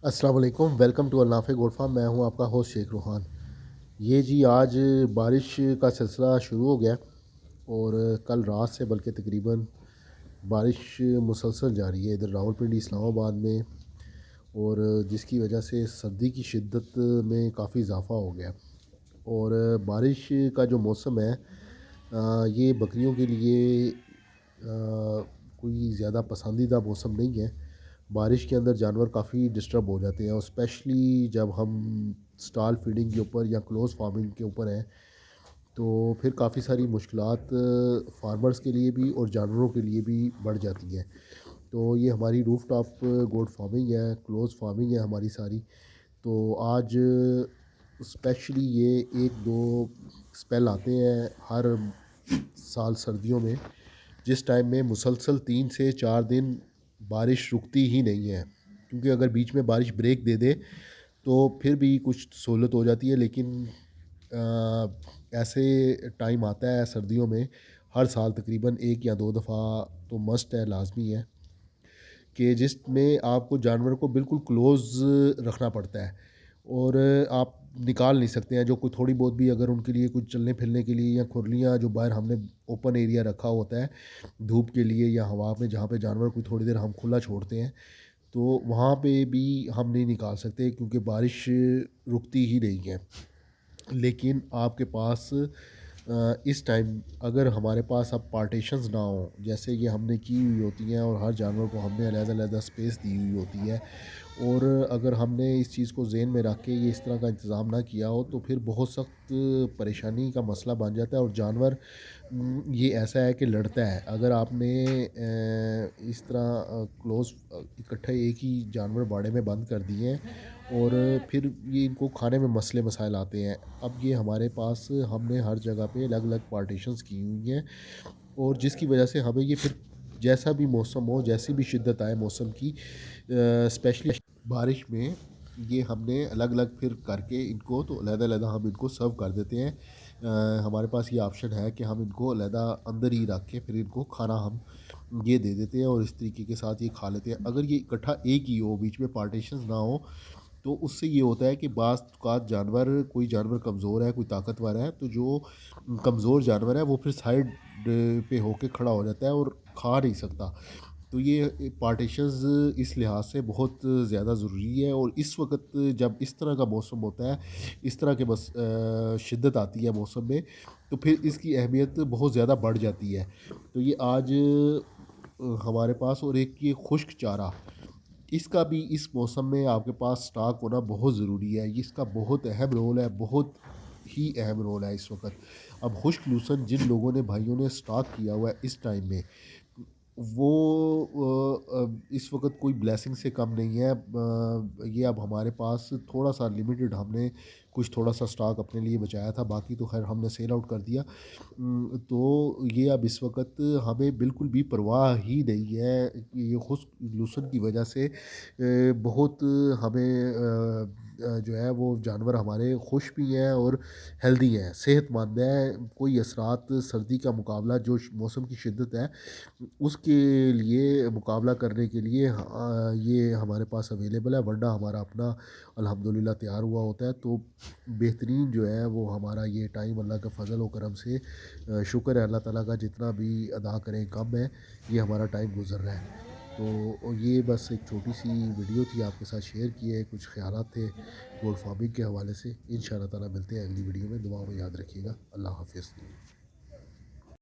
अस्सलाम वालेकुम, welcome to अल-नाफ़े goat farm. मैं हूं आपका होस्ट शेख रूहान। ये जी आज बारिश का सिलसिला शुरू हो गया और कल रात से बल्कि तकरीबन बारिश मुसलसल जारी है इधर रावलपिंडी इस्लामाबाद में, और जिसकी वजह से सर्दी की शिद्दत में काफ़ी इजाफ़ा हो गया। और बारिश का जो मौसम है, ये बकरियों के लिए कोई ज़्यादा पसंदीदा मौसम नहीं है। बारिश के अंदर जानवर काफ़ी डिस्टर्ब हो जाते हैं, और स्पेशली जब हम स्टॉल फीडिंग के ऊपर या क्लोज फार्मिंग के ऊपर हैं, तो फिर काफ़ी सारी मुश्किलात फार्मर्स के लिए भी और जानवरों के लिए भी बढ़ जाती हैं। तो ये हमारी रूफ टॉप गोट फार्मिंग है, क्लोज फार्मिंग है हमारी सारी। तो आज स्पेशली ये एक दो स्पेल आते हैं हर साल सर्दियों में, जिस टाइम में मुसलसल 3 से 4 दिन बारिश रुकती ही नहीं है। क्योंकि अगर बीच में बारिश ब्रेक दे दे तो फिर भी कुछ सहूलत हो जाती है, लेकिन ऐसे टाइम आता है सर्दियों में, हर साल तकरीबन 1 या 2 दफ़ा तो मस्ट है, लाजमी है कि जिसमें आपको जानवर को बिल्कुल क्लोज़ रखना पड़ता है, और आप निकाल नहीं सकते हैं। जो कोई थोड़ी बहुत भी अगर उनके लिए कुछ चलने फिरने के लिए, या खुरलियाँ जो बाहर हमने ओपन एरिया रखा होता है धूप के लिए या हवा में, जहाँ पे जानवर को थोड़ी देर हम खुला छोड़ते हैं, तो वहाँ पे भी हम नहीं निकाल सकते क्योंकि बारिश रुकती ही नहीं है। लेकिन आपके पास इस टाइम अगर हमारे पास अब पार्टीशंस ना हो, जैसे ये हमने की हुई होती हैं और हर जानवर को हमने अलग-अलग स्पेस दी हुई होती है, और अगर हमने इस चीज़ को ज़हन में रख के ये इस तरह का इंतज़ाम ना किया हो, तो फिर बहुत सख्त परेशानी का मसला बन जाता है। और जानवर ये ऐसा है कि लड़ता है। अगर आपने इस तरह क्लोज़ इकट्ठे एक ही जानवर बाड़े में बंद कर दिए हैं, और फिर ये इनको खाने में मसले मसाइल आते हैं। अब ये हमारे पास हमने हर जगह पे अलग-अलग पार्टीशंस की हुई हैं, और जिसकी वजह से हमें ये फिर जैसा भी मौसम हो, जैसी भी शिद्दत आए मौसम की, स्पेशली बारिश में, ये हमने अलग-अलग फिर करके इनको तो अलग-अलग हम इनको सर्व कर देते हैं। हमारे पास ये ऑप्शन है कि हम इनको अलहदा अंदर ही रख के फिर इनको खाना हम ये दे देते हैं, और इस तरीके के साथ ये खा लेते हैं। अगर ये इकट्ठा एक ही हो, बीच में पार्टीशंस ना हो, तो उससे ये होता है कि बाज़ औक़ात जानवर, कोई जानवर कमज़ोर है, कोई ताकतवर है, तो जो कमज़ोर जानवर है वो फिर साइड पे होके खड़ा हो जाता है और खा नहीं सकता। तो ये पार्टीशंस इस लिहाज से बहुत ज़्यादा ज़रूरी है। और इस वक्त जब इस तरह का मौसम होता है, इस तरह के बस शिद्दत आती है मौसम में, तो फिर इसकी अहमियत बहुत ज़्यादा बढ़ जाती है। तो ये आज हमारे पास, और एक ये खुश्क चारा, इसका भी इस मौसम में आपके पास स्टॉक होना बहुत ज़रूरी है। इसका बहुत अहम रोल है, बहुत ही अहम रोल है इस वक्त। अब खुश्क लूसन जिन लोगों ने, भाइयों ने स्टॉक किया हुआ है इस टाइम में, वो इस वक्त कोई ब्लेसिंग से कम नहीं है। ये अब हमारे पास थोड़ा सा लिमिटेड, हमने कुछ थोड़ा सा स्टॉक अपने लिए बचाया था, बाकी तो खैर हमने सेल आउट कर दिया। तो ये अब इस वक्त हमें बिल्कुल भी परवाह ही नहीं है कि ये खुश्क लूसन की वजह से बहुत हमें जो है वो जानवर हमारे खुश भी हैं और हेल्दी हैं, सेहतमंद हैं। कोई असरात सर्दी का मुकाबला जो मौसम की शिद्दत है उसके लिए मुकाबला करने के लिए ये हमारे पास अवेलेबल है, वरना हमारा अपना अल्हम्दुलिल्लाह तैयार हुआ होता है। तो बेहतरीन जो है वो हमारा ये टाइम अल्लाह का फ़ज़ल व करम से शुक्र है अल्लाह ताला का, जितना भी अदा करें कम है, ये हमारा टाइम गुज़र रहा है। तो ये बस एक छोटी सी वीडियो थी, आपके साथ शेयर किए, कुछ ख़यालात थे गोल्ड फार्मिंग के हवाले से। इंशाअल्लाह ताला मिलते हैं अगली वीडियो में। दुआ में याद रखिएगा। अल्लाह हाफ़िज़।